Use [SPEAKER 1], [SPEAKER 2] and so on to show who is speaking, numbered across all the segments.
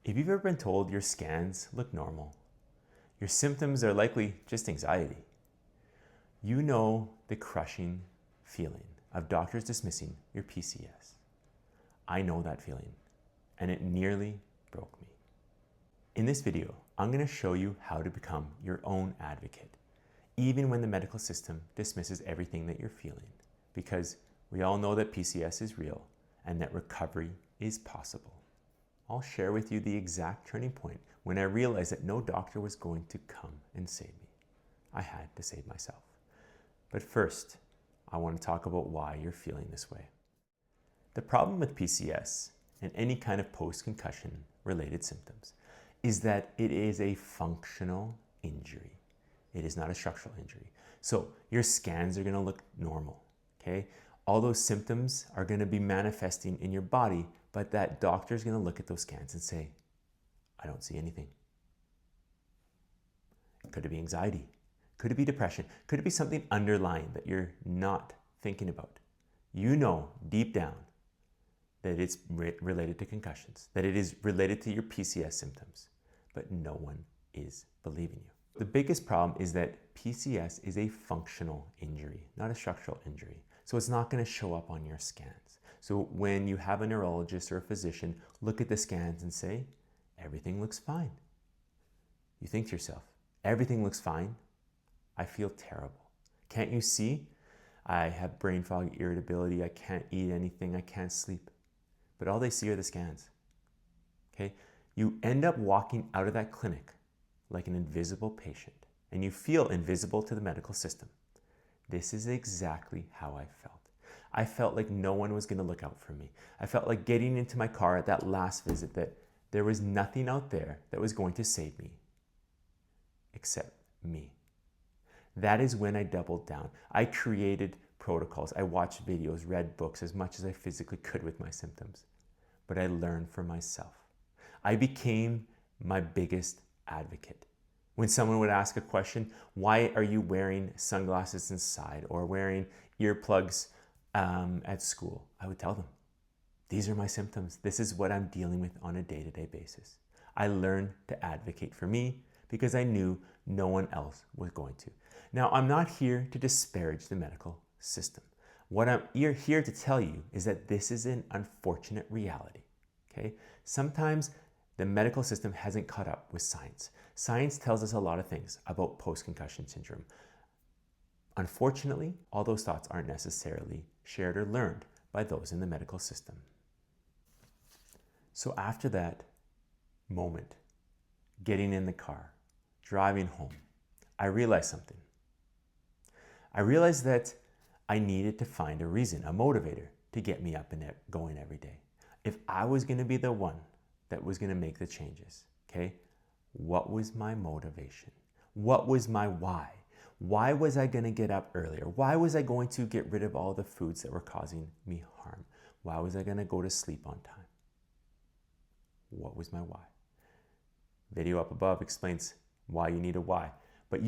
[SPEAKER 1] If you've ever been told your scans look normal, your symptoms are likely just anxiety, you know the crushing feeling of doctors dismissing your PCS. I know that feeling, and it nearly broke me. In this video, I'm going to show you how to become your own advocate, even when the medical system dismisses everything that you're feeling, because we all know that PCS is real and that recovery is possible. I'll share with you the exact turning point when I realized that no doctor was going to come and save me. I had to save myself. But first, I want to talk about why you're feeling this way. The problem with PCS and any kind of post-concussion related symptoms is that it is a functional injury. It is not a structural injury. So your scans are going to look normal, okay? All those symptoms are going to be manifesting in your body, but that doctor is going to look at those scans and say, I don't see anything. Could it be anxiety? Could it be depression? Could it be something underlying that you're not thinking about? You know deep down that it's related to concussions, that it is related to your PCS symptoms, but no one is believing you. The biggest problem is that PCS is a functional injury, not a structural injury. So it's not going to show up on your scans. So when you have a neurologist or a physician look at the scans and say, everything looks fine, you think to yourself, everything looks fine? I feel terrible. Can't you see? I have brain fog, irritability, I can't eat anything, I can't sleep. But all they see are the scans. Okay? You end up walking out of that clinic like an invisible patient, and you feel invisible to the medical system. This is exactly how I felt. I felt like no one was going to look out for me. I felt like getting into my car at that last visit that there was nothing out there that was going to save me except me. That is when I doubled down. I created protocols. I watched videos, read books as much as I physically could with my symptoms. But I learned for myself. I became my biggest advocate. When someone would ask a question, why are you wearing sunglasses inside or wearing earplugs at school? I would tell them, these are my symptoms. This is what I'm dealing with on a day-to-day basis. I learned to advocate for me because I knew no one else was going to. Now, I'm not here to disparage the medical system. What I'm here to tell you is that this is an unfortunate reality, okay? Sometimes the medical system hasn't caught up with science. Science tells us a lot of things about post-concussion syndrome. Unfortunately, all those thoughts aren't necessarily shared or learned by those in the medical system. So after that moment, getting in the car, driving home, I realized something. I realized that I needed to find a reason, a motivator to get me up and going every day. If I was going to be the one that was going to make the changes, okay, what was my motivation? What was my why? Why was I going to get up earlier? Why was I going to get rid of all the foods that were causing me harm? Why was I going to go to sleep on time? What was my why? Video up above explains why you need a why. But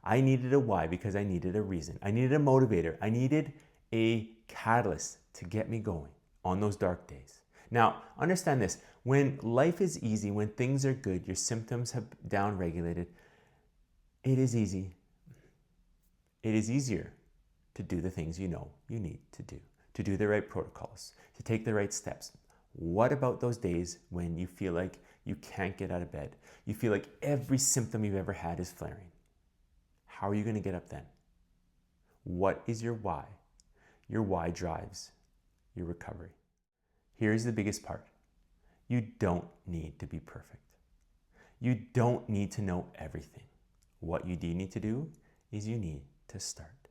[SPEAKER 1] I needed a why because I needed a reason. I needed a motivator. I needed a catalyst to get me going on those dark days. Now, understand this. When life is easy, when things are good, your symptoms have down-regulated, it is easy. It is easier to do the things you know you need to do the right protocols, to take the right steps. What about those days when you feel like you can't get out of bed? You feel like every symptom you've ever had is flaring. How are you going to get up then? What is your why? Your why drives your recovery. Here's the biggest part. You don't need to be perfect. You don't need to know everything. What you do need to do is you need to start.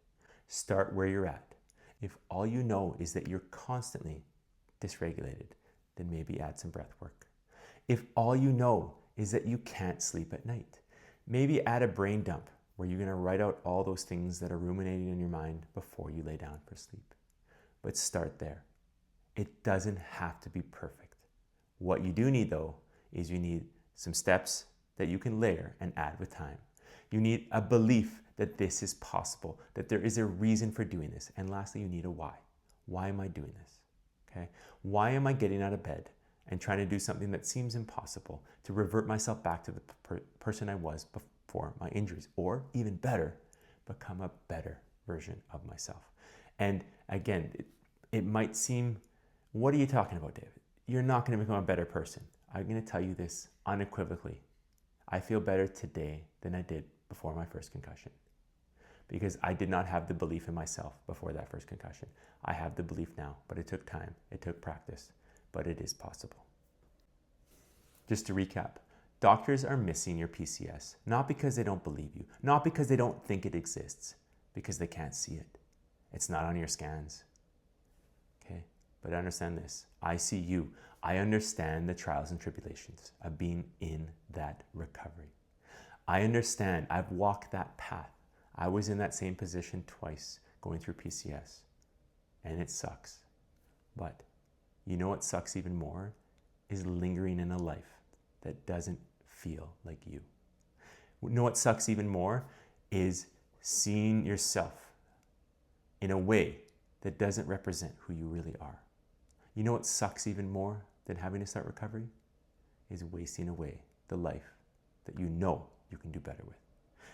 [SPEAKER 1] Start where you're at. If all you know is that you're constantly dysregulated, then maybe add some breath work. If all you know is that you can't sleep at night, maybe add a brain dump where you're going to write out all those things that are ruminating in your mind before you lay down for sleep. But start there. It doesn't have to be perfect. What you do need, though, is you need some steps that you can layer and add with time. You need a belief that this is possible, that there is a reason for doing this. And lastly, you need a why. Why am I doing this? Okay? Why am I getting out of bed and trying to do something that seems impossible, to revert myself back to the person I was before my injuries, or even better, become a better version of myself. And again, it might seem, what are you talking about, David? You're not going to become a better person. I'm going to tell you this unequivocally. I feel better today than I did before my first concussion, because I did not have the belief in myself before that first concussion. I have the belief now, but it took time, it took practice, but it is possible. Just to recap, doctors are missing your PCS, not because they don't believe you, not because they don't think it exists, because they can't see it. It's not on your scans. Okay? But understand this, I see you. I understand the trials and tribulations of being in that recovery. I understand, I've walked that path. I was in that same position twice going through PCS, and it sucks. But you know what sucks even more? Is lingering in a life that doesn't feel like you. You know what sucks even more? Is seeing yourself in a way that doesn't represent who you really are. You know what sucks even more than having to start recovery? Is wasting away the life that you know you can do better with.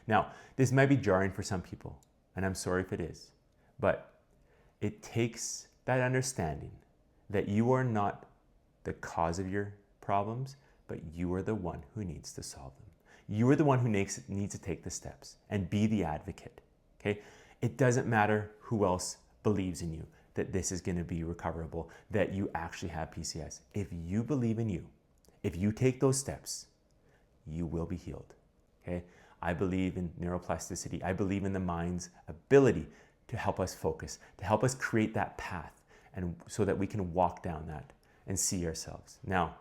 [SPEAKER 1] Now, this might be jarring for some people, and I'm sorry if it is, but it takes that understanding that you are not the cause of your problems, but you are the one who needs to solve them. You are the one who needs to take the steps and be the advocate, okay? It doesn't matter who else believes in you, that this is going to be recoverable, that you actually have PCS. If you believe in you, if you take those steps, you will be healed, okay? I believe in neuroplasticity. I believe in the mind's ability to help us focus, to help us create that path, and so that we can walk down that and see ourselves. Now,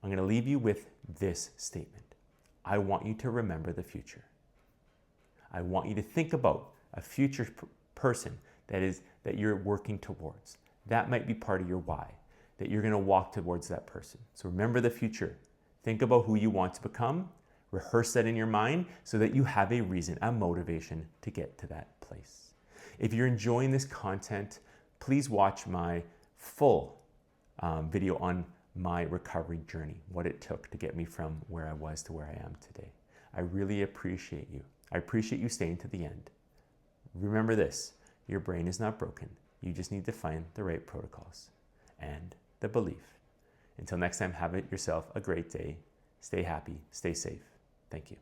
[SPEAKER 1] I'm going to leave you with this statement. I want you to remember the future. I want you to think about a future person that you're working towards. That might be part of your why, that you're going to walk towards that person. So remember the future. Think about who you want to become. Rehearse that in your mind so that you have a reason, a motivation to get to that place. If you're enjoying this content, please watch my full video on my recovery journey, what it took to get me from where I was to where I am today. I really appreciate you. I appreciate you staying to the end. Remember this, your brain is not broken. You just need to find the right protocols and the belief. Until next time, have yourself a great day. Stay happy, stay safe. Thank you.